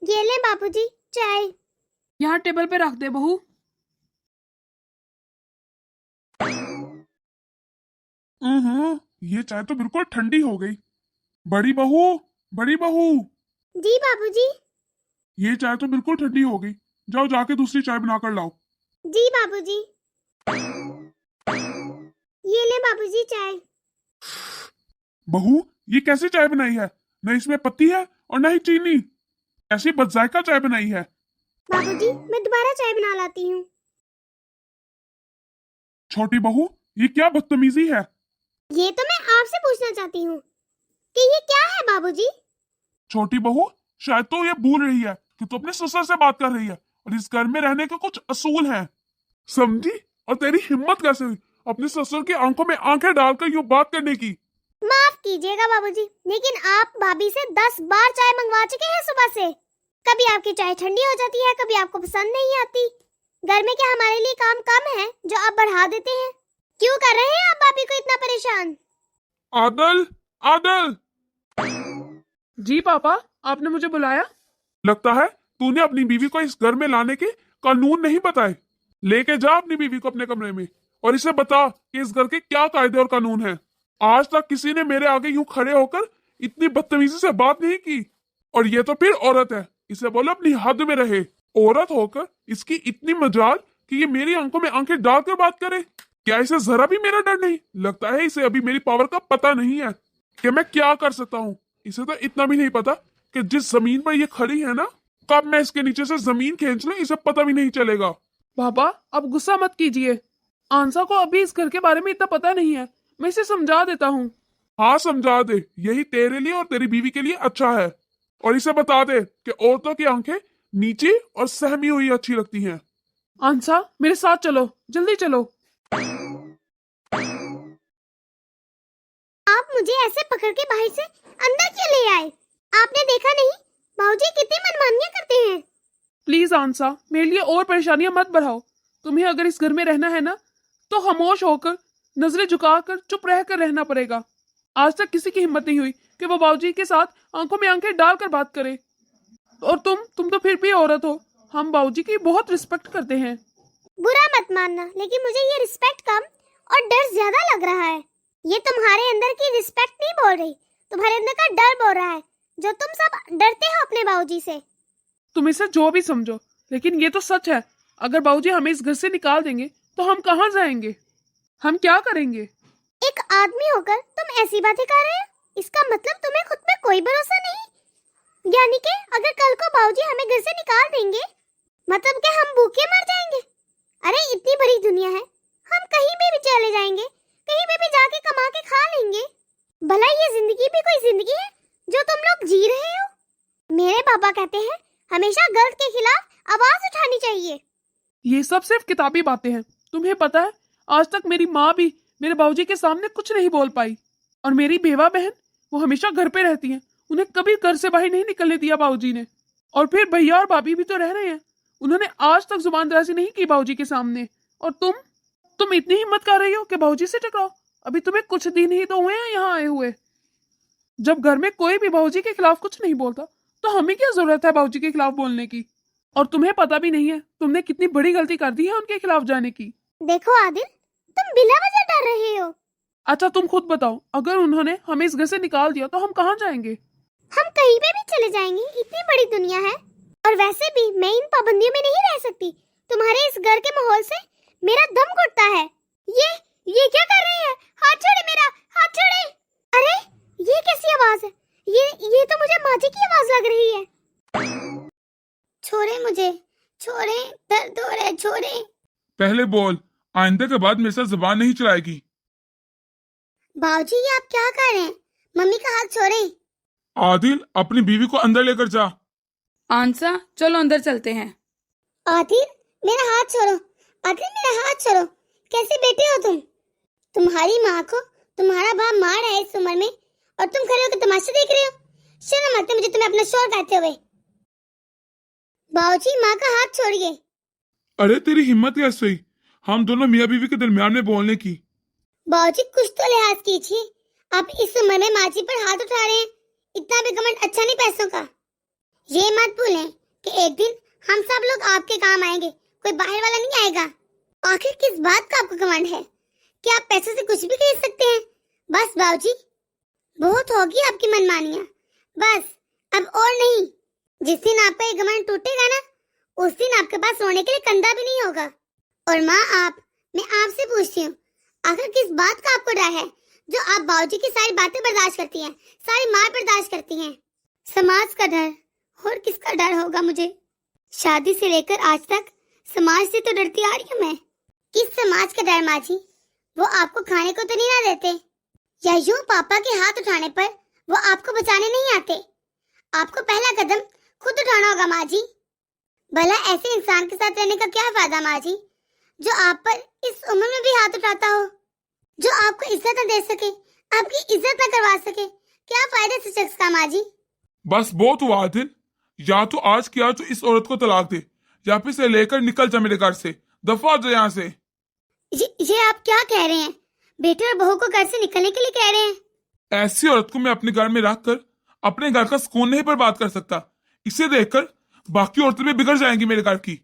ये ले बापूजी चाय। यहाँ टेबल पे रख दे बहू। ये चाय तो बिल्कुल ठंडी हो गई। बड़ी बहू, बड़ी बहू, जी बापूजी। ये चाय तो बिल्कुल ठंडी हो गई। जाओ जाके दूसरी चाय बनाकर लाओ। जी बापूजी। ये ले बापूजी चाय। बहू, ये कैसी चाय बनाई है? न इसमें पत्ती है और न ही चीनी। ऐसी बदजायका चाय बनाई है। बापूजी मैं दोबारा चाय बना लाती हूँ। छोटी बहू, ये क्या बदतमीजी है? ये तो मैं आपसे पूछना चाहती हूँ कि ये क्या है बाबूजी। छोटी बहू, शायद तो ये भूल रही है कि तू अपने ससुर से बात कर रही है और इस घर में रहने के कुछ असूल हैं। समझी? और तेरी हिम्मत कैसे हुई अपने ससुर की आंखों में आंखें डालकर यूं बात करने की? माफ कीजिएगा बाबूजी, लेकिन आप भाभी से 10 बार चाय मंगवा चुके हैं सुबह से। कभी आपकी चाय ठंडी हो जाती है, कभी आपको पसंद नहीं आती। घर में क्या हमारे लिए काम कम है जो आप बढ़ा देते हैं? क्यों कर रहे हैं आप भाभी को इतना परेशान? आदल, आदल। जी पापा, आपने मुझे बुलाया? लगता है तूने अपनी बीवी को इस घर में लाने के कानून नहीं बताए। लेके जा अपनी बीवी को अपने कमरे में और इसे बता कि इस घर के क्या कायदे और कानून हैं। आज तक किसी ने मेरे आगे यूं खड़े होकर इतनी बदतमीजी से बात नहीं की। और ये तो फिर औरत है, इसे बोलो अपनी हद में रहे। औरत होकर इसकी इतनी मजाल कि ये मेरी आंखों में आंखें डालकर बात करे। क्या इसे जरा भी मेरा डर नहीं? लगता है इसे अभी मेरी पावर का पता नहीं है कि मैं क्या कर सकता हूँ। इसे तो इतना भी नहीं पता कि जिस जमीन पर ये खड़ी है ना, कब मैं इसके नीचे से जमीन खींच लूं इसे पता भी नहीं चलेगा। पापा अब गुस्सा मत कीजिए। आंसा को अभी इस घर के बारे में इतना पता नहीं है, मैं इसे समझा देता हूँ। हाँ समझा दे, यही तेरे लिए और तेरी बीवी के लिए अच्छा है। और इसे बता दे कि औरतों की आंखें नीचे और सहमी हुई अच्छी लगती हैं। आंसा मेरे साथ चलो, जल्दी चलो। आप मुझे ऐसे पकड़ के बाहर से अंदर क्यों ले आए? आपने देखा नहीं बाबूजी कितनी मनमानियां करते हैं। प्लीज आंसा, मेरे लिए और परेशानियां मत बढ़ाओ। तुम्हें अगर इस घर में रहना है ना, तो खामोश होकर, नजरें झुकाकर, चुप रहकर रहना पड़ेगा। आज तक किसी की हिम्मत नहीं हुई कि वो बाबूजी के साथ आंखों में आंखें डालकर बात करे। और तुम तो फिर भी औरत हो। हम बाबूजी की बहुत रिस्पेक्ट करते हैं। बुरा मत मानना, लेकिन मुझे ये रिस्पेक्ट कम और डर ज्यादा लग रहा है। ये तुम्हारे अंदर की रिस्पेक्ट नहीं बोल रही, तुम्हारे अंदर का डर बोल रहा है, जो तुम सब डरते हो अपने बाबूजी से। तुम इसे जो भी समझो, लेकिन ये तो सच है। अगर बाबूजी हमें इस घर से निकाल देंगे तो हम कहाँ जाएंगे? हम क्या करेंगे? एक आदमी होकर तुम ऐसी बातें कर रहे हो, इसका मतलब तुम्हें खुद पे कोई भरोसा नहीं। यानी कि अगर कल को बाबूजी हमें घर से निकाल देंगे, मतलब कि हम भूखे मर जाएंगे। अरे इतनी बड़ी दुनिया है, हम कहीं पे भी चले जाएंगे, कहीं पे भी जाके कमा के खा लेंगे। भला ये जिंदगी भी कोई जिंदगी है जो तुम लोग जी रहे हो? मेरे पापा कहते हैं हमेशा गलत के खिलाफ आवाज उठानी चाहिए। ये सब सिर्फ किताबी बातें हैं। तुम्हें पता है, आज तक मेरी माँ भी मेरे बाबूजी के सामने कुछ नहीं बोल पाई। और मेरी बेवा बहन, वो हमेशा घर पे रहती हैं। उन्हें कभी घर से बाहर नहीं निकलने दिया बाबूजी ने। और फिर भैया और भाभी भी तो रह रहे हैं, उन्होंने आज तक जुबान दराजी नहीं की बाबूजी के सामने। और तुम इतनी हिम्मत कर रही हो कि बाबूजी से टकराओ? अभी तुम्हें कुछ दिन ही तो हुए हैं यहाँ आए हुए। जब घर में कोई भी बाबूजी के खिलाफ कुछ नहीं बोलता, तो हमें क्या जरूरत है बाबूजी के खिलाफ बोलने की? और तुम्हें पता भी नहीं है तुमने कितनी बड़ी गलती कर दी है उनके खिलाफ जाने की। देखो आदिल, तुम बिना वजह डर रहे हो। अच्छा तुम खुद बताओ, अगर उन्होंने हमें इस घर से निकाल दिया तो हम कहाँ जाएंगे? हम कहीं पे भी चले जाएंगे, इतनी बड़ी दुनिया है। और वैसे भी मैं इन पाबंदियों में नहीं रह सकती। तुम्हारे इस घर के माहौल से मेरा दम घुटता है। ये क्या कर रहे हैं? हाथ छोड़े मेरा, हाथ छोड़े। अरे ये कैसी आवाज है? ये तो मुझे माँ जी की आवाज लग रही है। छोड़े मुझे, छोड़े, दर्द हो रहा है, छोड़े। पहले बोल, आइंदा के बाद मेरे साथ जुबान नहीं चलाएगी। बाबूजी ये आप क्या कर रहे हैं? मम्मी का हाथ छोड़े। आदिल, अपनी बीवी को अंदर लेकर जा। आंसा चलो अंदर चलते हैं। आदिल मेरा हाथ छोड़ो, आदिल मेरा हाथ छोड़ो। कैसे बेटे हो तुम? तुम्हारी माँ को तुम्हारा बाप मार रहा है इस उम्र में और तुम खड़े होकर तमाशा देख रहे हो? शर्म आती है मुझे तुम्हें अपना शोर कहते हुए। बाबूजी माँ का हाथ छोड़िए। अरे तेरी हिम्मत कैसे हुई हम दोनों मियाँ बीवी के दरमियान में बोलने की? बाबूजी कुछ तो लिहाज कीजिए। आप इस उम्र में माँ जी पर हाथ उठा रहे हैं। इतना भी घमंड अच्छा नहीं पैसों का। ये मत भूलें कि एक दिन हम सब लोग आपके काम आएंगे, कोई बाहर वाला नहीं आएगा। आखिर किस बात का आपको घमंड है कि आप पैसों से कुछ भी खरीद सकते हैं? बस बाबूजी, बहुत होगी आपकी मनमानियां, बस अब और नहीं। जिस दिन आपका ये घमंड टूटेगा ना, उस दिन आपके पास सोने के लिए कंधा भी नहीं होगा। और माँ, मैं आपसे पूछती हूँ, आखिर किस बात का आपको डर है जो आप बाबूजी की सारी बातें बर्दाश्त करती हैं, सारी मार बर्दाश्त करती हैं? समाज का डर, और किसका डर होगा मुझे? शादी से लेकर आज तक समाज से तो डरती आ रही हूँ मैं। किस समाज का डर माँ जी? वो आपको खाने को तो नहीं ना देते, या यूं पापा के हाथ उठाने पर वो आपको बचाने नहीं आते? आपको पहला कदम खुद उठाना होगा माँ जी। भला ऐसे इंसान के साथ रहने का क्या फायदा माँ जी, जो आप पर इस उम्र में भी हाथ उठाता हो, जो आपको इज्जत न दे सके, आपकी इज्जत न करवा सके? क्या फायदा इस शख्स का माँ जी? बस बहुत हुआ आदिल, या तो आज किया तो इस औरत को तलाक दे, या फिर से लेकर निकल जा मेरे घर से, दफा हो जा यहाँ से। ये आप क्या कह रहे हैं? बेटे और बहू को घर से निकलने के लिए कह रहे हैं? ऐसी औरत को मैं अपने घर में रखकर अपने घर का सुकून नहीं बर्बाद कर सकता। इसे देखकर बाकी औरतें भी बिगड़ जाएंगी मेरे घर की।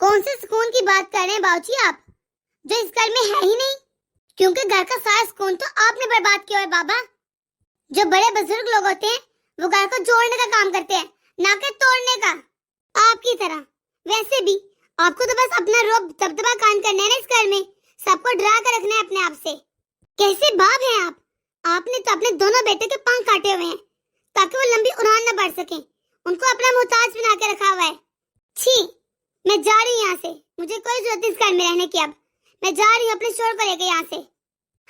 कौन से सुकून की बात कर रहे हैं बाबूजी आप, जो इस घर में है ही नहीं? क्योंकि घर का सारा सुकून तो आपने बर्बाद किया है बाबा। जो बड़े बुजुर्ग लोग होते हैं वो घर को जोड़ने का काम करते हैं, ना कि तोड़ने का, आपकी तरह। वैसे भी आपको तो बस अपना रोब दबदबा कायम करना है ना इस घर में, सबको डरा कर रखना है अपने आप से। कैसे बाप हैं आप? आपने तो अपने दोनों बेटे के पंख काटे हुए हैं ताकि वो लंबी उड़ान न बढ़ सके, उनको अपना मोहताज बना के रखा हुआ है। छी, मैं जा रही हूँ यहाँ से, मुझे कोई जरूरत इस घर में रहने की। अब मैं जा रही हूँ अपने शोर को लेकर यहाँ से,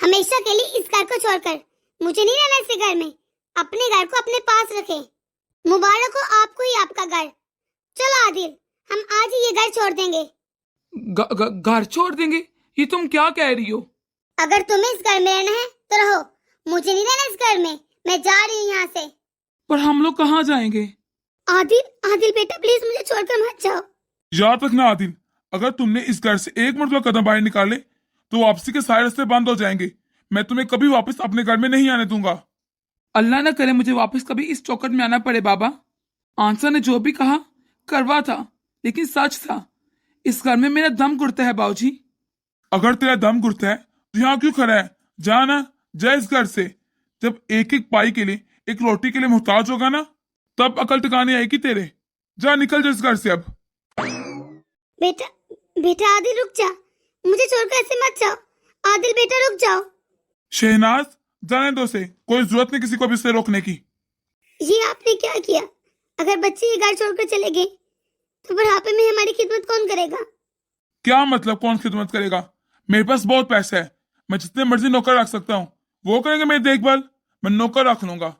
हमेशा के लिए इस घर को छोड़कर। मुझे नहीं रहना इस घर में, अपने घर को अपने पास रखे। मुबारक हो आपको ही आपका घर। चलो आदिल, हम आज ही ये घर छोड़ देंगे। घर छोड़ देंगे? ये तुम क्या कह रही हो? अगर तुम्हें इस घर में रहना है तो रहो, मुझे नहीं रहना इस घर में। मैं जा रही हूँ यहाँ से। पर हम लोग कहाँ जाएंगे? आदिल, आदिल बेटा प्लीज मुझे छोड़कर मत जाओ। याद रखना आदिल, अगर तुमने इस घर से एक मतलब कदम बाहर निकाले तो वापसी के सारे रास्ते बंद हो जाएंगे। मैं तुम्हें कभी वापस अपने घर में नहीं आने दूंगा। अल्लाह न करे मुझे वापस कभी इस चौखट में आना पड़े बाबा। आंसर ने जो भी कहा करवा था, लेकिन सच था। इस घर में मेरा दम घुटता है बाबूजी। अगर तेरा दम घुटता है तो यहाँ क्यों खड़ा है? जा ना, जा इस घर से। जब एक एक पाई के लिए, एक रोटी के लिए मोहताज होगा ना, तब अकल टिकाने आएगी तेरे। जा, निकल जा इस घर से अब। बेटा, बेटा आदिल रुक जा, मुझे छोड़कर ऐसे मत जाओ। आदिल बेटा रुक जाओ। शहनाज, जाने दो से, कोई जरूरत नहीं किसी को भी इसे रोकने की। ये आपने क्या किया? अगर बच्चे ये घर छोड़कर चले गए तो बुढ़ापे में हमारी खिदमत कौन करेगा? क्या मतलब कौन खिदमत करेगा? मेरे पास बहुत पैसा है, मैं जितने मर्जी नौकर रख सकता हूँ। वो करेंगे मेरी देखभाल, मैं नौकर रख लूंगा।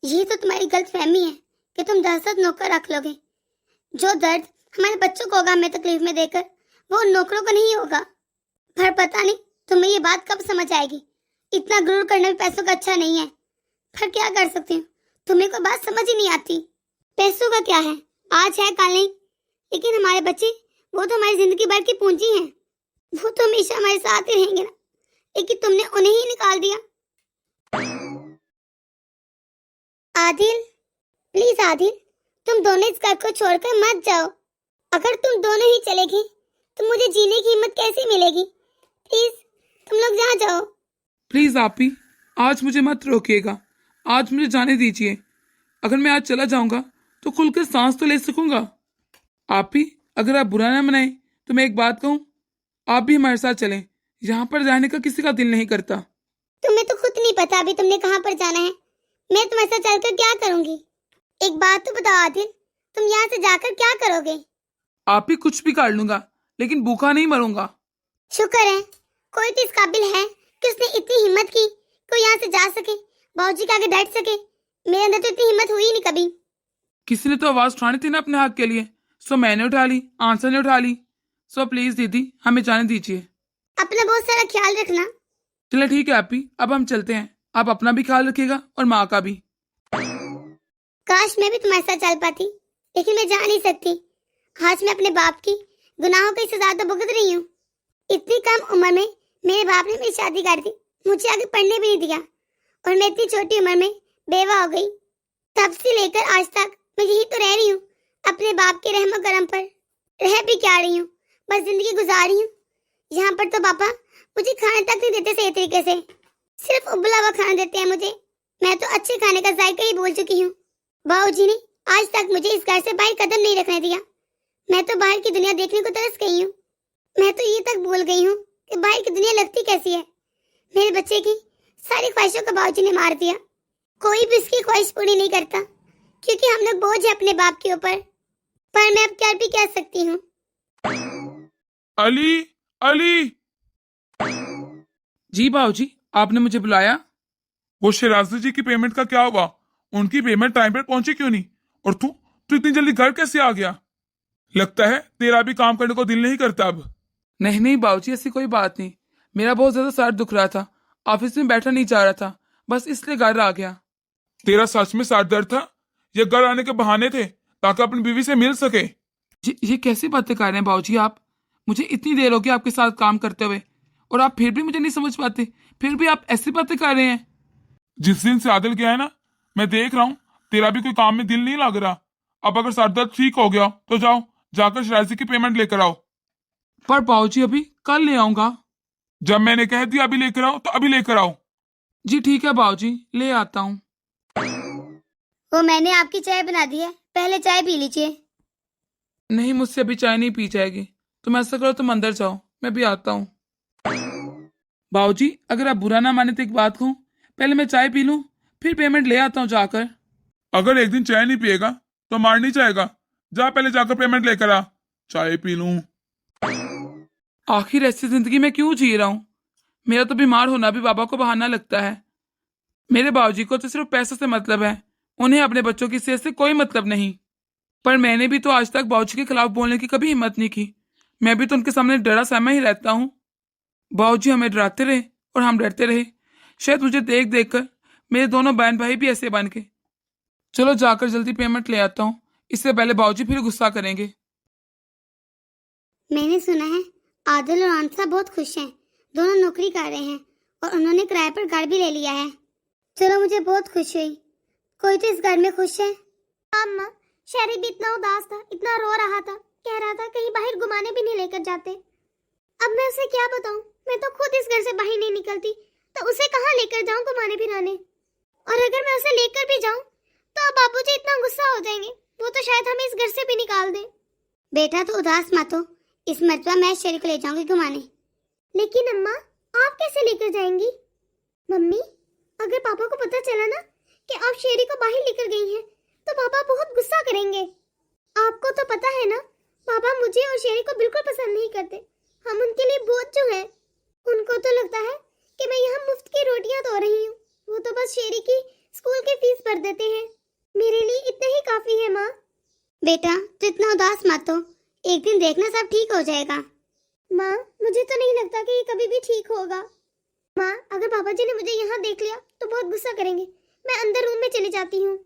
ये तो तुम्हारी गलतफहमी है कि तुम दहशत नौकर रख लोगे। जो दर्द हमारे बच्चों को होगा हमें तकलीफ में देकर, वो उन नौकरों को नहीं होगा। पर पता नहीं तुम्हें ये बात कब समझ आएगी। इतना गुरूर करना भी पैसों का अच्छा नहीं है। पर क्या कर सकती हूँ, तुम्हें कोई बात समझ ही नहीं आती। पैसों का क्या है, आज है कल नहीं, लेकिन हमारे बच्चे वो तो हमारी जिंदगी भर की पूंजी हैं। वो तो हमेशा हमारे साथ ही रहेंगे ना, लेकिन तुमने उन्हें ही निकाल दिया। आदिल, प्लीज आदिल, तुम दोनों इस घर को छोड़कर मत जाओ। अगर तुम दोनों ही चले गए तो मुझे जीने की हिम्मत कैसे मिलेगी? प्लीज तुम लोग जहाँ जाओ। प्लीज आपी, आज मुझे मत रोकिएगा, आज मुझे जाने दीजिए। अगर मैं आज चला जाऊंगा तो खुलकर सांस तो ले सकूंगा। आपी, अगर आप बुरा ना मनाए तो मैं एक बात कहूँ, आप भी हमारे साथ चलें। यहाँ पर जाने का किसी का दिल नहीं करता। तुम्हें तो खुद नहीं पता अभी तुमने कहाँ पर जाना है। मैं तुम्हारे साथ चलकर क्या करूंगी? एक बात तो बताओ आदिल, तुम यहाँ से जाकर क्या करोगे? आप ही कुछ भी कर लूंगा, लेकिन भूखा नहीं मरूंगा। शुक्र है कोई तो इस काबिल है कि उसने इतनी हिम्मत की, कोई यहाँ से जा सके, बाबूजी के आगे डट सके। मेरे अंदर तो इतनी हिम्मत हुई नहीं कभी। किसी ने तो आवाज उठानी थी ना अपने हक के लिए, सो मैंने उठा ली, आंसर ने उठा ली। सो प्लीज दीदी, हमें जाने दीजिए। अपना बहुत सारा ख्याल रखना। चले ठीक है आपी, अब हम चलते हैं। आप अपना भी ख्याल रखिएगा और माँ का भी। काश मैं भी तुम्हारे साथ चल पाती, लेकिन मैं जा नहीं सकती। आज मैं अपने बाप की गुनाहों की सजा तो भुगत रही हूँ। इतनी कम उम्र में मेरे बाप ने मेरी शादी कर दी, मुझे आगे पढ़ने भी नहीं दिया, और मैं इतनी छोटी उम्र में बेवा हो गई। तब से लेकर आज तक मैं यही तो रह रही हूँ, अपने बाप के रहमो करम पर। रह भी क्या रही हूँ, बस जिंदगी गुजार रही हूँ। यहाँ पर तो पापा मुझे खाने तक नहीं देते सही तरीके से, सिर्फ उबला हुआ खाना देते हैं मुझे। मैं तो अच्छे खाने का जायका ही भूल चुकी हूँ। बाबूजी ने आज तक मुझे इस घर से बाहर कदम नहीं रखने दिया। मैं तो बाहर की दुनिया देखने को तरस गई हूँ। मैं तो ये तक भूल गई हूँ कि बाहर की दुनिया लगती कैसी है। मेरे बच्चे की सारी ख्वाहिशों को बाबूजी ने मार दिया। कोई भी उसकी ख्वाहिश पूरी नहीं करता, क्योंकि हम लोग बोझ है अपने बाप के ऊपर। पर मैं अब क्या भी कह सकती हूँ। अली, अली। जी बाबूजी, आपने मुझे बुलाया? वो शराजी जी की पेमेंट का क्या हुआ? उनकी पेमेंट टाइम पर पहुंची क्यों नहीं? और तू तू इतनी जल्दी घर कैसे आ गया? लगता है तेरा भी काम करने को दिल नहीं करता अब। नहीं नहीं बाबूजी, ऐसी कोई बात नहीं। मेरा बहुत ज्यादा सर दुख रहा था, ऑफिस में बैठा नहीं जा रहा था, बस इसलिए घर आ गया। तेरा सच में सर दर्द था या घर आने के बहाने थे ताकि अपनी बीवी से मिल सके? ये कैसी बातें कर रहे हैं बाबूजी आप? मुझे इतनी देर हो गई आपके साथ काम करते हुए और आप फिर भी मुझे नहीं समझ पाते, फिर भी आप ऐसी बातें कर रहे हैं। जिस दिन से आदिल गया है ना, मैं देख रहा हूँ तेरा भी कोई काम में दिल नहीं लग रहा। अब अगर सर दर्द ठीक हो गया तो जाओ, जाकर शराजी की पेमेंट लेकर आओ। पर बाबूजी अभी कल ले आऊंगा। जब मैंने कह दिया अभी लेकर आओ तो अभी लेकर आओ। जी ठीक है बाबूजी, ले आता हूँ। वो मैंने आपकी चाय बना दी है, पहले चाय पी लीजिए। नहीं, मुझसे अभी चाय नहीं पी जाएगी। तुम ऐसा करो, तुम अंदर जाओ, मैं भी आता हूँ। बाबूजी अगर आप बुरा ना माने तो एक बात कहूँ, पहले मैं चाय पी लूँ, फिर पेमेंट ले आता हूँ जाकर। अगर एक दिन चाय नहीं पिएगा तो मार नहीं जाएगा। जा पहले जाकर पेमेंट लेकर आ। चाय पी लूं। आखिर ऐसी जिंदगी में क्यों जी रहा हूँ? मेरा तो बीमार होना भी बाबा को बहाना लगता है। मेरे बाबूजी को तो सिर्फ पैसे से मतलब है, उन्हें अपने बच्चों की सेहत से कोई मतलब नहीं। पर मैंने भी तो आज तक बाबूजी के खिलाफ बोलने की कभी हिम्मत नहीं की। मैं भी तो उनके सामने डरा सहमा ही रहता हूँ। बाबूजी हमें डराते रहे और हम डरते रहे। शायद मुझे देख देख कर मेरे दोनों बहन भाई भी ऐसे बन के। चलो जाकर जल्दी पेमेंट ले आता हूँ, इससे पहले बाबूजी फिर गुस्सा करेंगे। मैंने सुना है आदिल और आंसा बहुत खुश हैं। दोनों नौकरी कर रहे हैं और उन्होंने किराए पर घर भी ले लिया है। चलो मुझे बहुत खुश हुई। कोई तो इस घर में खुश है। अम्मा, शहरी भी इतना उदास था, इतना रो रहा था, कह रहा था कहीं बाहर घुमाने भी नहीं लेकर जाते। अब मैं उसे क्या बताऊं? मैं तो खुद इस घर से बाहर नहीं निकलती, तो उसे कहाँ लेकर जाऊं घुमाने फिराने? और अगर मैं उसे लेकर भी जाऊं तो अब बाबूजी इतना गुस्सा हो जाएंगे, वो तो शायद हमें इस घर से भी निकाल दे। बेटा तो उदास मत हो, इस मरतबा मैं शेरी को ले जाऊंगी घुमाने। लेकिन अम्मा, आप कैसे लेकर जाएंगी? मम्मी, अगर पापा को पता चला ना कि आप शेरी को बाहर लेकर गई हैं, तो पापा बहुत गुस्सा करेंगे। आपको तो पता है ना, पापा मुझे और शेरी को बिल्कुल पसंद नहीं करते। हम उनके लिए बोझ जो है। उनको तो लगता है कि मैं यहाँ मुफ्त की रोटियां धो रही हूँ। वो तो बस शेरी की स्कूल की फीस भर देते हैं। मेरे लिए इतना ही काफी है माँ। बेटा तो इतना उदास मत हो, एक दिन देखना सब ठीक हो जाएगा। माँ, मुझे तो नहीं लगता कि ये कभी भी ठीक होगा। माँ, अगर पापा जी ने मुझे यहाँ देख लिया तो बहुत गुस्सा करेंगे। मैं अंदर रूम में चली जाती हूँ।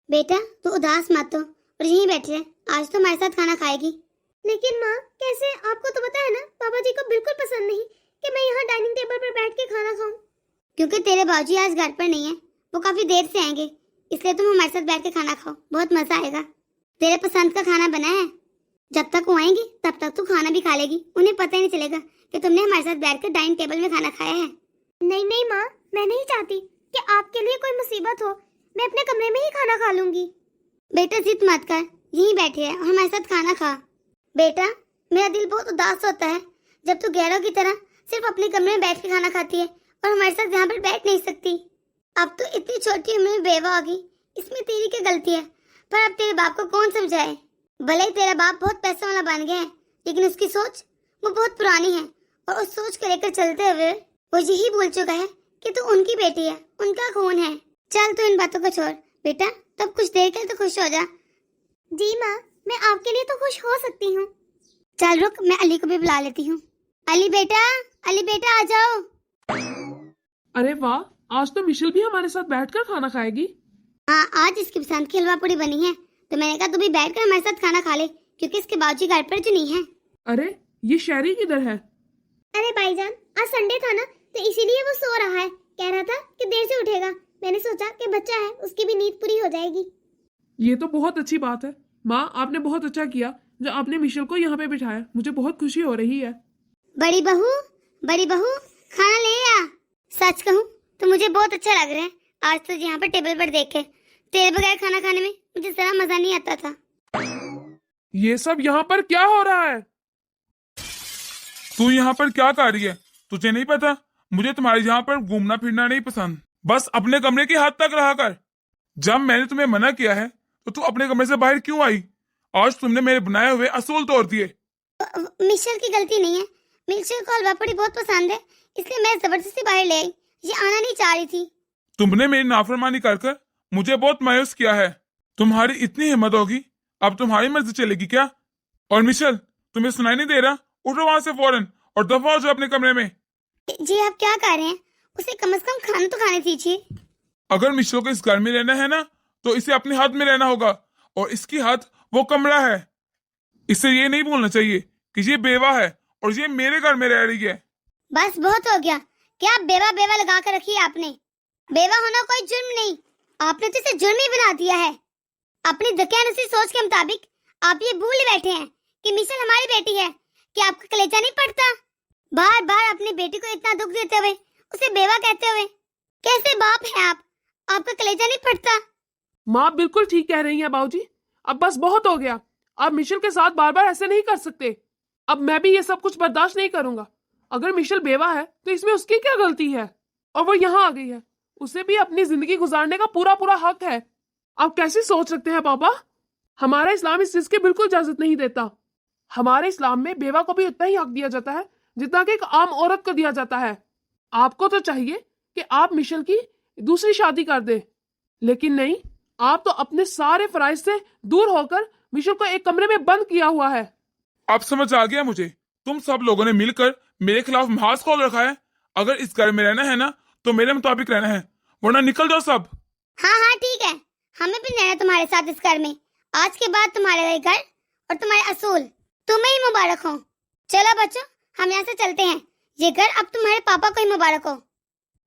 बेटा तो उदास मत हो और यहीं बैठे रहे, आज तो हमारे साथ खाना खाएगी। लेकिन माँ कैसे? आपको तो पता है ना पापा जी को बिल्कुल पसंद नहीं कि मैं यहाँ डाइनिंग टेबल पर बैठ के खाना खाऊं। क्योंकि तेरे बाबूजी आज घर पर नहीं है, वो काफी देर से आएंगे, इसलिए तुम हमारे साथ बैठ के खाना खाओ, बहुत मजा आएगा। तेरे पसंद का खाना बना है, जब तक वो आएंगी तब तक तू खाना भी खा लेगी। उन्हें पता ही नहीं चलेगा कि तुमने हमारे साथ बैठकर डाइनिंग टेबल में खाना खाया है। नहीं नहीं माँ, मैं नहीं चाहती कि आपके लिए कोई मुसीबत हो। मैं अपने कमरे में ही खाना खा लूंगी। बेटा जिद मत कर, यहीं बैठे है और हमारे साथ खाना खा। बेटा मेरा दिल बहुत उदास होता है जब तू गैरों की तरह सिर्फ अपने कमरे में बैठ के खाना खाती है और हमारे साथ यहाँ पर बैठ नहीं सकती। अब तो इतनी छोटी उम्र में बेवा होगी, इसमें तेरी क्या गलती है? पर अब तेरे बाप को कौन समझाए? भले ही तेरा बाप बहुत पैसा वाला बन गया है, लेकिन उसकी सोच वो बहुत पुरानी है और उस सोच को लेकर चलते हुए वो यही भूल चुका है कि तू उनकी बेटी है, उनका खून है। चल तू इन बातों को छोड़ बेटा, तब कुछ देर के तो खुश हो जा। जी माँ, मैं आपके लिए तो खुश हो सकती हूँ। चल रुक, मैं अली को भी बुला लेती हूँ। अली बेटा, अली बेटा आ जाओ। अरे वाह, आज तो मिशेल भी हमारे साथ बैठकर खाना खाएगी। हाँ, आज इसकी पसंद की हलवा पूड़ी बनी है, तो मैंने कहा तू भी बैठकर हमारे साथ खाना खा ले, क्योंकि इसके बाबूजी घर पर जो नहीं है। अरे ये शहरी किधर है? अरे भाईजान, आज संडे था ना, तो इसीलिए वो सो रहा है। कह रहा था कि देर से उठेगा, मैंने सोचा कि बच्चा है, उसकी भी नींद पूरी हो जाएगी। ये तो बहुत अच्छी बात है माँ, आपने बहुत अच्छा किया जो आपने मिशेल को यहाँ पे बिठाया। मुझे बहुत खुशी हो रही है। बड़ी बहू खाना ले आ। सच कहूँ तो मुझे बहुत अच्छा लग रहा है आज तो यहाँ पर टेबल पर देख के। तेरे बगैर खाना खाने में मुझे जरा मजा नहीं आता था। ये सब यहाँ पर क्या हो रहा है? तू यहाँ पर क्या कर रही है? तुझे नहीं पता मुझे तुम्हारे यहाँ पर घूमना फिरना नहीं पसंद। बस अपने कमरे की हद तक रहा कर। जब मैंने तुम्हें मना किया है तो तू अपने कमरे से बाहर क्यों आई? आज तुमने मेरे बनाए हुए असूल तोड़ दिए। मिशेल की गलती नहीं है। मिशेल को हलवा पूड़ी बहुत पसंद है, इसलिए मैं जबरदस्ती बाहर ले आई। ये आना नहीं चाह रही थी। तुमने मेरी नाफरमानी कर कर मुझे बहुत मायूस किया है। तुम्हारी इतनी हिम्मत होगी, अब तुम्हारी मर्जी चलेगी क्या? और मिशेल, तुम्हें सुनाई नहीं दे रहा? उठो वहां से फौरन और दफा हो जाओ अपने कमरे में। जी आप क्या कह रहे हैं? उसे कम से कम खाना तो खाने दीजिए। अगर मिशेल को इस घर में रहना है ना तो इसे अपनी हद में रहना होगा, और इसकी हद वो कमरा है। इसे ये नहीं भूलना चाहिए कि ये बेवा है और ये मेरे घर में रह रही है। बस बहुत हो गया। क्या बेवा बेवा लगा कर रखी है आपने? बेवा होना कोई जुर्म नहीं, आपने तो इसे जुर्म ही बना दिया है। अपनी दकियानुसी सोच के मुताबिक आप ये भूल बैठे हैं कि मिशेल हमारी बेटी है। कि आपका कलेजा नहीं पड़ता? बार बार अपनी बेटी को इतना दुख देते हुए उसे बेवा कहते हुए। कैसे बाप हैं आप? आपका कलेजा नहीं पड़ता? माँ बिल्कुल ठीक कह रही हैं बाबूजी। अब बस बहुत हो गया। आप मिशेल के साथ बार बार ऐसे नहीं कर सकते। अब मैं भी ये सब कुछ बर्दाश्त नहीं करूंगा। अगर मिशेल बेवा है तो इसमें उसकी क्या गलती है? और वो यहाँ आ गई है, उसे भी अपनी जिंदगी गुजारने का पूरा पूरा हक है। आप कैसे सोच सकते हैं पापा? हमारा इस्लाम इस चीज की बिल्कुल इजाजत नहीं देता। हमारे इस्लाम में बेवा को भी उतना ही हक दिया जाता है जितना कि एक आम औरत को दिया जाता है। आपको तो चाहिए कि आप मिशेल की दूसरी शादी कर दे, लेकिन नहीं, आप तो अपने सारे फराइज से दूर होकर मिशेल को एक कमरे में बंद किया हुआ है। अब समझ आ गया मुझे। तुम सब लोगों ने मिलकर मेरे खिलाफ महाज खोल रखा है। अगर इस घर में रहना है ना तो मेरे मुताबिक रहना है, वरना निकल जाओ सब। हाँ ठीक है, हमें भी रहना तुम्हारे साथ इस घर में। आज के बाद तुम्हारे घर और तुम्हारे असूल तुम्हें ही मुबारक हो। चलो बच्चों, हम यहाँ से चलते हैं। ये घर अब तुम्हारे पापा को ही मुबारक हो।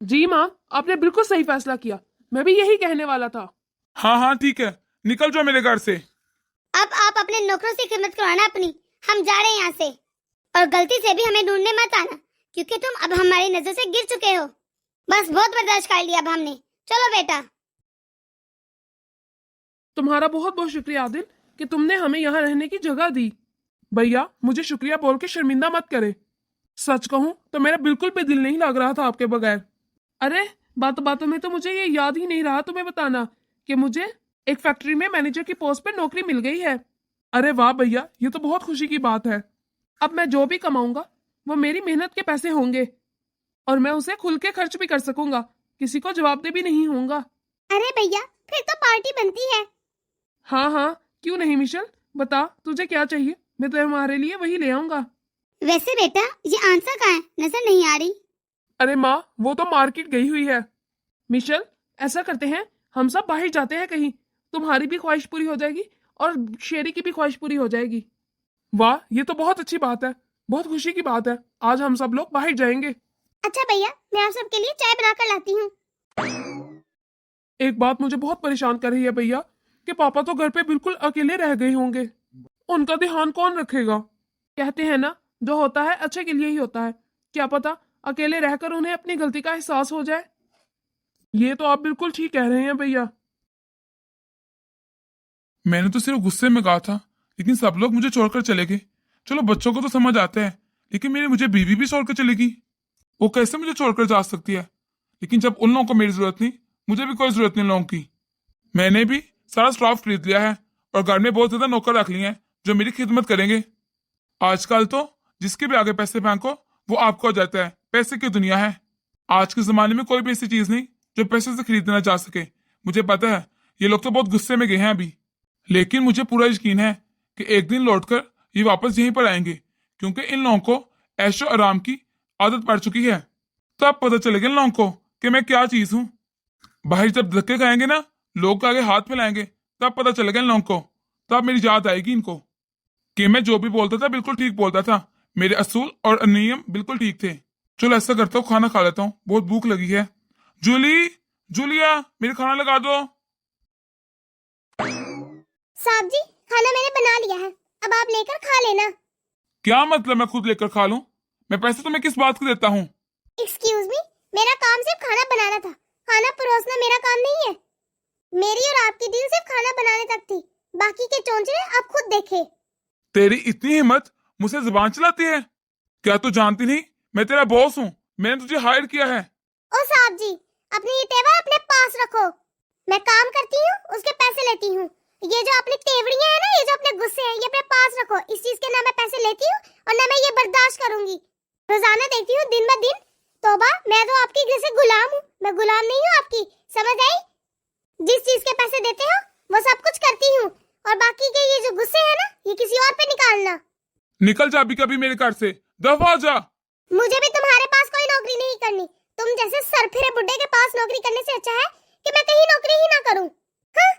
जी माँ, आपने बिल्कुल सही फैसला किया। मैं भी यही कहने वाला था। हाँ ठीक है, निकल जाओ मेरे घर से। अब आप अपने नौकरों से खिदमत करवाना अपनी। हम जा रहे हैं यहाँ से, और गलती से भी हमें ढूंढने मत आना, क्योंकि तुम अब हमारी नजर से गिर चुके हो। बस बहुत बर्दाश्त कर लिया अब हमने। चलो बेटा। तुम्हारा बहुत बहुत शुक्रिया आदिल कि तुमने हमें यहाँ रहने की जगह दी। भैया, मुझे शुक्रिया बोल के शर्मिंदा मत करे। सच कहूँ तो मेरा बिल्कुल भी दिल नहीं लग रहा था आपके बगैर। अरे बातों बातों में तो मुझे ये याद ही नहीं रहा तुम्हें बताना कि मुझे एक फैक्ट्री में मैनेजर की पोस्ट पर नौकरी मिल गई है। अरे वाह भैया, ये तो बहुत खुशी की बात है। अब मैं जो भी कमाऊंगा वो मेरी मेहनत के पैसे होंगे, और मैं उसे खुल के खर्च भी कर सकूंगा। किसी को जवाबदेह भी नहीं होऊंगा। अरे भैया, फिर तो पार्टी बनती है। हाँ, क्यों नहीं मिशेल, बता तुझे क्या चाहिए, मैं तुम्हारे लिए वही ले आऊंगा। वैसे बेटा, ये आंसर कहाँ है? नजर नहीं आ रही। अरे माँ, वो तो मार्केट गई हुई है। मिशेल, ऐसा करते हैं, हम सब बाहर जाते हैं कहीं। तुम्हारी भी ख्वाहिश पूरी हो जाएगी और शेरी की भी ख्वाहिश पूरी हो जाएगी। वाह, ये तो बहुत अच्छी बात है, बहुत खुशी की बात है। आज हम सब लोग बाहर जाएंगे। अच्छा भैया, मैं आप सबके लिए चाय बना कर लाती हूँ। एक बात मुझे बहुत परेशान कर रही है भैया कि पापा तो घर पे बिल्कुल अकेले रह गए होंगे। उनका ध्यान कौन रखेगा? कहते हैं ना, जो होता है अच्छे के लिए ही होता है। क्या पता अकेले रहकर उन्हें अपनी गलती का एहसास हो जाए। ये तो आप बिल्कुल ठीक कह रहे हैं भैया। मैंने तो सिर्फ गुस्से में कहा था, लेकिन सब लोग मुझे छोड़कर चले गए। चलो बच्चों को तो समझ आता है, लेकिन मेरी मुझे बीवी भी छोड़कर चलेगी। वो कैसे मुझे छोड़कर जा सकती है? लेकिन जब उन लोगों को मेरी जरूरत नहीं, मुझे भी कोई जरूरत नहीं लोगों की। मैंने भी सारा स्टाफ खरीद लिया है और घर में बहुत ज्यादा नौकर रख लिए हैं जो मेरी खिदमत करेंगे। आजकल तो जिसके भी आगे पैसे फेंको वो आपको हो जाता है। पैसे की दुनिया है। आज के जमाने में कोई भी ऐसी चीज नहीं जो पैसे से खरीदना जा सके। मुझे पता है ये लोग तो बहुत गुस्से में गए हैं अभी, लेकिन मुझे पूरा यकीन है कि एक दिन लौटकर ये वापस यहीं पर आएंगे, क्योंकि इन लोगों को ऐशो आराम की आदत पड़ चुकी है। तब पता चलेगा इन लोगों को कि मैं क्या चीज हूँ। भाई जब धक्के खाएंगे ना, लोग आगे हाथ फैलाएंगे, तब पता चलेगा इन लोगों को। तब मेरी याद आएगी इनको कि मैं जो भी बोलता था बिल्कुल ठीक बोलता था। मेरे असूल और नियम बिल्कुल ठीक थे। चलो ऐसा करता हूँ, खाना खा लेता हूँ, बहुत भूख लगी है। जूली, जूलिया मेरे खाना लगा दो। साहब जी, खाना मैंने बना लिया है, अब आप लेकर खा लेना। क्या मतलब मैं खुद लेकर खा लूं? मैं पैसे तुम्हें किस बात के देता हूँ? एक्सक्यूज मी, मेरा काम सिर्फ खाना बनाना था, खाना परोसना मेरा काम नहीं है। मेरी और आपकी डील सिर्फ खाना बनाने तक थी, बाकी के चोंचले आप खुद देखे। तेरी इतनी हिम्मत, मुझसे जुबान चलाती है? क्या तू जानती नहीं मैं तेरा बॉस हूँ? मैंने तुझे हायर किया है। ओ साहब जी, अपनी ये तेवर अपने पास रखो। मैं काम करती हूँ, उसके पैसे लेती हूँ। ये जो अपनी तेवड़ियां है ना, ये जो अपने गुस्से हैं, ये अपने पास रखो। इस चीज के ना मैं पैसे लेती हूँ और ना मैं ये बर्दाश्त करूंगी। रोजाना देखती हूँ दिन ब दिन। तोबा, मैं तो आपकी जैसे गुलाम हूँ, मैं गुलाम नहीं हूँ आपकी, समझ आई? जिस चीज के पैसे देते हो वो सब कुछ करती हूँ, और बाकी के ये जो गुस्से है ना, ये किसी और पे निकालना। निकल जा अभी कभी मेरे घर से, दफा जा। मुझे भी तुम्हारे पास कोई नौकरी नहीं करनी। तुम जैसे सरफिरे बुड्ढे के पास नौकरी करने से अच्छा है कि मैं कहीं नौकरी ही ना करूं। हाँ?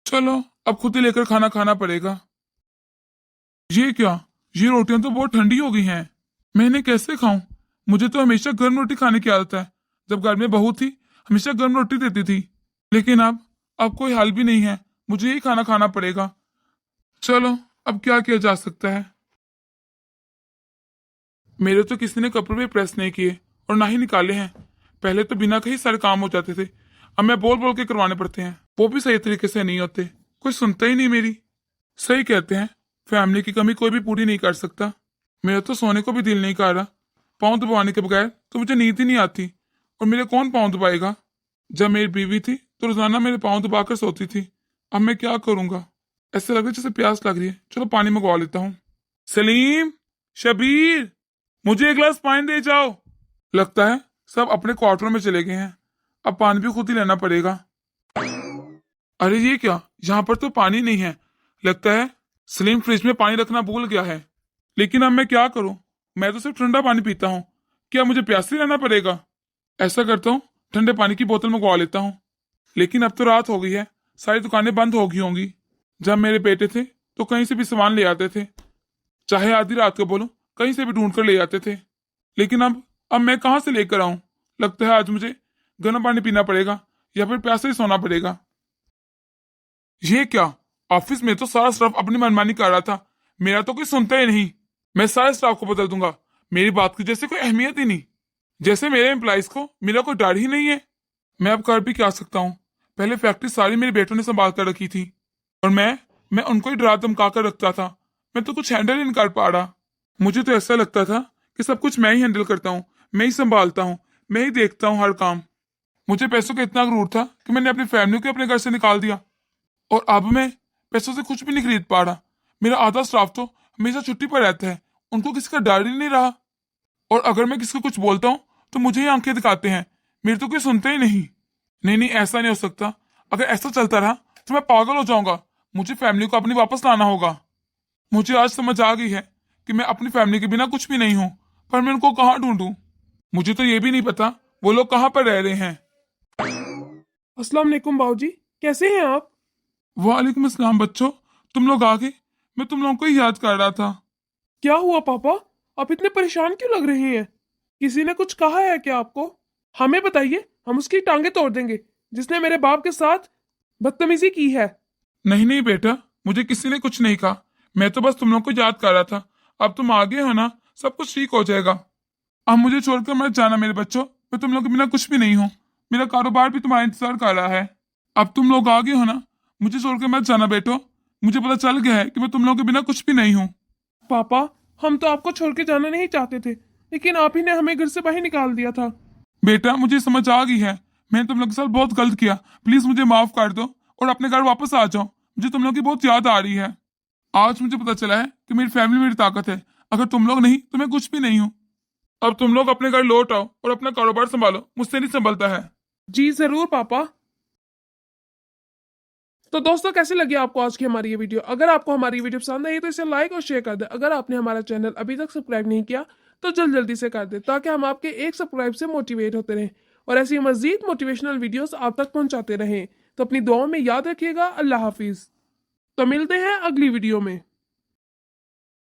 चलो अब खुद ही लेकर खाना खाना पड़ेगा। ये क्या, ये रोटियां तो बहुत ठंडी हो गई हैं। मैं इन्हें कैसे खाऊं? मुझे तो हमेशा गर्म रोटी खाने की आदत है। जब घर में बहू थी हमेशा गर्म रोटी देती थी, लेकिन अब कोई हाल भी नहीं है, मुझे यही खाना खाना पड़ेगा। चलो अब क्या किया जा सकता है। मेरे तो किसी ने कपड़े भी प्रेस नहीं किए और ना ही निकाले हैं। पहले तो बिना कहीं सारे काम हो जाते थे, अब मैं बोल बोल के करवाने पड़ते हैं, वो भी सही तरीके से नहीं होते। कोई सुनता ही नहीं मेरी। सही कहते हैं, फैमिली की कमी कोई भी पूरी नहीं कर सकता। मेरा तो सोने को भी दिल नहीं कर रहा। पाँव दबाने के बगैर तो मुझे नींद ही नहीं आती, और मेरे कौन पाँव दबाएगा? जब मेरी बीवी थी तो रोजाना मेरे पाँव दबाकर सोती थी। अब मैं क्या करूंगा? ऐसे लग रहा है जैसे प्यास लग रही है। चलो पानी मंगवा लेता हूँ। सलीम, शबीर, मुझे एक गिलास पानी दे जाओ। लगता है सब अपने क्वार्टर में चले गए हैं, अब पानी भी खुद ही लेना पड़ेगा। अरे ये क्या, यहाँ पर तो पानी नहीं है। लगता है सलीम फ्रिज में पानी रखना भूल गया है। लेकिन अब मैं क्या करूं? मैं तो सिर्फ ठंडा पानी पीता हूँ, क्या मुझे प्यासे रहना पड़ेगा? ऐसा करता हूँ, ठंडे पानी की बोतल मंगवा लेता हूँ। लेकिन अब तो रात हो गई है, सारी दुकानें बंद हो गई होंगी। जब मेरे बेटे थे तो कहीं से भी सामान ले आते थे, चाहे आधी रात को बोलो, कहीं से भी ढूंढ कर ले आते थे। लेकिन अब मैं कहाँ से लेकर आऊं? लगता है आज मुझे गर्म पानी पीना पड़ेगा या फिर प्यासे ही सोना पड़ेगा। ये क्या, ऑफिस में तो सारा स्टाफ अपनी मनमानी कर रहा था, मेरा तो कोई सुनता ही नहीं। मैं सारे स्टाफ को बदल दूंगा, मेरी बात की जैसे कोई अहमियत ही नहीं, जैसे मेरे एम्प्लॉइज को मेरा कोई डर ही नहीं है। मैं अब कर भी क्या सकता हूँ? पहले फैक्ट्री सारी मेरे बेटों ने संभाल कर रखी थी, और मैं उनको ही डरा धमका कर रखता था। मैं तो कुछ हैंडल ही नहीं कर पा रहा। मुझे तो ऐसा लगता था कि सब कुछ मैं ही हैंडल करता हूँ, मैं ही संभालता हूँ, मैं ही देखता हूँ हर काम। मुझे पैसों का इतना गुरूर था कि मैंने अपनी फैमिली को अपने घर से निकाल दिया, और अब मैं पैसों से कुछ भी नहीं खरीद पा रहा। मेरा आधा स्टाफ तो हमेशा छुट्टी पर रहता है, उनको किसी का डर ही नहीं रहा। और अगर मैं किसी को कुछ बोलता हूँ तो मुझे ही आंखें दिखाते हैं, मेरे तो कोई सुनता ही नहीं। नहीं, ऐसा नहीं हो सकता। अगर ऐसा चलता रहा तो मैं पागल हो जाऊंगा। मुझे फैमिली को अपनी वापस लाना होगा। मुझे आज समझ आ गई है कि मैं अपनी फैमिली के बिना कुछ भी नहीं हूँ, पर मैं उनको कहाँ ढूंढूं? मुझे तो ये भी नहीं पता वो लोग कहाँ पर रह रहे हैं। अस्सलाम वालेकुम बाबूजी, कैसे हैं आप? वालेकुम अस्सलाम बच्चों, तुम लोग आ गए। मैं तुम लोगों को ही याद कर रहा था। क्या हुआ पापा, आप इतने परेशान क्यों लग रहे हैं? किसी ने कुछ कहा है क्या आपको? हमें बताइए, हम उसकी टांगे तोड़ देंगे जिसने मेरे बाप के साथ बदतमीजी की है। नहीं बेटा, मुझे किसी ने कुछ नहीं कहा, मैं तो बस तुम लोग को याद कर रहा था। अब तुम आगे हो ना, सब कुछ ठीक हो जाएगा। अब मुझे छोड़कर मत जाना मेरे बच्चों, मैं तुम लोग के बिना कुछ भी नहीं हूँ। मेरा कारोबार भी तुम्हारा इंतजार कर रहा है। अब तुम लोग आगे हो ना, मुझे छोड़कर मत जाना बेटो। मुझे पता चल गया है कि मैं तुम लोगों के बिना कुछ भी नहीं हूँ। पापा, हम तो आपको छोड़ के जाना नहीं चाहते थे, लेकिन आप ही ने हमें घर से बाहर निकाल दिया था। बेटा मुझे समझ आ गई है, मैंने तुम लोग के साथ बहुत गलत किया। प्लीज मुझे माफ कर दो और अपने घर वापस आ जाओ। मुझे तुम लोग की बहुत याद आ रही है। आज मुझे पता चला है कि मेरी फैमिली मेरी ताकत है। अगर तुम लोग नहीं तो मैं कुछ भी नहीं हूँ। अब तुम लोग अपने घर लौट आओ और अपना कारोबार संभालो, मुझसे नहीं संभलता है। जी जरूर पापा। तो दोस्तों, कैसी लगी आपको आज की हमारी ये वीडियो? अगर आपको हमारी वीडियो पसंद आई तो इसे लाइक और शेयर कर दें। अगर आपने हमारा चैनल अभी तक सब्सक्राइब नहीं किया तो जल्दी से कर दें, ताकि हम आपके एक सब्सक्राइब से मोटिवेट होते रहें और ऐसी मजीद मोटिवेशनल वीडियोस आप तक पहुंचाते रहें। तो अपनी दुआओं में याद रखिएगा। अल्लाह हाफिज। तो मिलते हैं अगली वीडियो में।